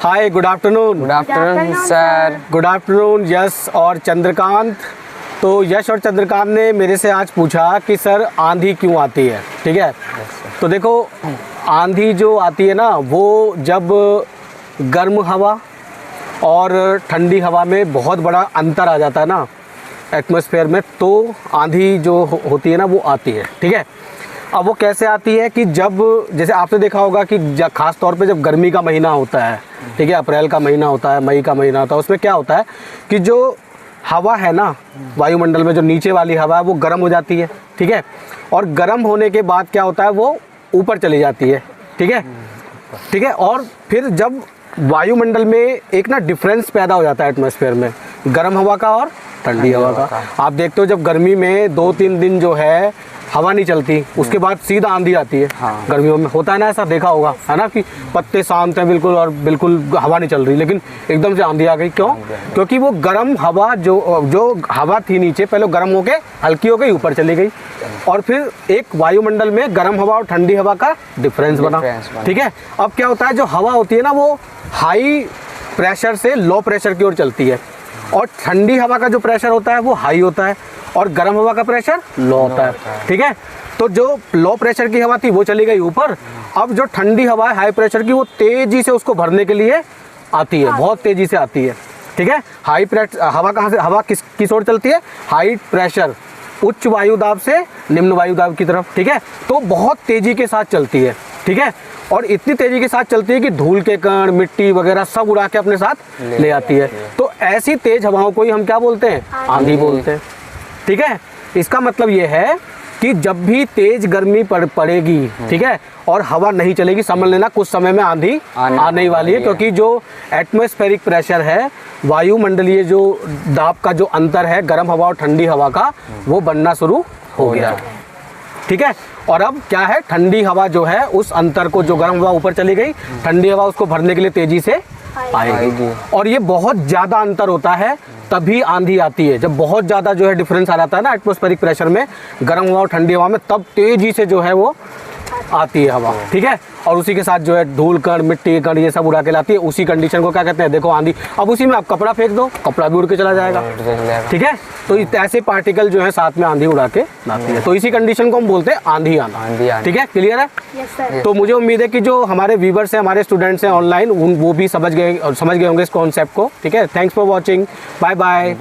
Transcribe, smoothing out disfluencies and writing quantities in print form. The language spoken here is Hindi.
हाय, good afternoon. Good afternoon sir. Good afternoon Yash और चंद्रकांत। तो यश और चंद्रकांत ने मेरे से आज पूछा कि सर आंधी क्यों आती है, ठीक है। तो देखो, आंधी जो आती है ना, वो जब गर्म हवा और ठंडी हवा में बहुत बड़ा अंतर आ जाता है ना एटमॉस्फेयर में, तो आंधी जो होती है ना वो आती है, ठीक है। अब वो कैसे आती है कि जब, जैसे आपने देखा होगा कि ख़ास तौर पे जब गर्मी का महीना होता है, ठीक है, अप्रैल का महीना होता है, मई का महीना होता है, उसमें क्या होता है कि जो हवा है ना वायुमंडल में, जो नीचे वाली हवा है वो गर्म हो जाती है, ठीक है। और गर्म होने के बाद क्या होता है, वो ऊपर चली जाती है, ठीक है, ठीक है। और फिर जब वायुमंडल में एक ना डिफरेंस पैदा हो जाता है एटमॉस्फेयर में, गर्म हवा का और ठंडी हवा का। आप देखते हो जब गर्मी में 2-3 दिन जो है हवा नहीं चलती, उसके बाद सीधा आंधी आती है। हाँ। गर्मियों में होता है ना, ऐसा देखा होगा, है ना, कि पत्ते शांत हैं बिल्कुल और बिल्कुल हवा नहीं चल रही, लेकिन एकदम से आंधी आ गई। क्यों? क्योंकि वो गर्म हवा जो हवा थी नीचे, पहले गर्म होके हल्की हो गई, ऊपर चली गई, और फिर एक वायुमंडल में गर्म हवा और ठंडी हवा का डिफरेंस बना, ठीक है। अब क्या होता है, जो हवा होती है ना वो हाई प्रेशर से लो प्रेशर की ओर चलती है, और ठंडी हवा का जो प्रेशर होता है वो हाई होता है, और गर्म हवा का प्रेशर लो होता है, ठीक है। तो जो लो प्रेशर की हवा थी वो चली गई ऊपर। अब जो ठंडी हवा है हाई प्रेशर की, वो तेजी से उसको भरने के लिए आती है, बहुत तेजी से आती है, ठीक है। हाई प्रेशर हवा कहाँ से, हवा किस ओर चलती है, हाई प्रेशर उच्च वायुदाब से निम्न वायुदाब की तरफ, ठीक है। तो बहुत तेजी के साथ चलती है, ठीक है, और इतनी तेजी के साथ चलती है कि धूल के कण, मिट्टी वगैरह सब उड़ा के अपने साथ ले आती है। तो ऐसी तेज हवाओं को ही हम क्या बोलते हैं, आंधी बोलते हैं, ठीक है। इसका मतलब ये है कि जब भी तेज गर्मी पड़ेगी, ठीक है, और हवा नहीं चलेगी, समझ लेना कुछ समय में आंधी आने वाली है, क्योंकि जो एटमॉस्फेरिक प्रेशर है, वायुमंडलीय जो दाब का जो अंतर है गर्म हवा और ठंडी हवा का, वो बनना शुरू हो गया, ठीक है। और अब क्या है, ठंडी हवा जो है उस अंतर को, जो गर्म हवा ऊपर चली गई, ठंडी हवा उसको भरने के लिए तेजी से आएगी। और ये बहुत ज़्यादा अंतर होता है तभी आंधी आती है, जब बहुत ज़्यादा जो है डिफरेंस आ जाता है ना एटमॉस्फेरिक प्रेशर में, गर्म हवा और ठंडी हवा में, तब तेजी से जो है वो आती है हवा, ठीक है। और उसी के साथ जो है धूल कण, मिट्टी कण, ये सब उड़ा के लाती है। उसी कंडीशन को क्या कहते हैं, देखो आंधी। अब उसी में आप कपड़ा फेंक दो, कपड़ा भी उड़ के चला जाएगा, ठीक है। तो ऐसे पार्टिकल जो है साथ में आंधी उड़ा के लाती है, तो इसी कंडीशन को हम बोलते हैं आंधी आना, ठीक है। क्लियर है? तो मुझे उम्मीद है कि जो हमारे व्यूवर्स हैं, हमारे स्टूडेंट्स हैं ऑनलाइन, वो भी समझ गए होंगे इस कॉन्सेप्ट को, ठीक है। Thanks for watching, bye bye.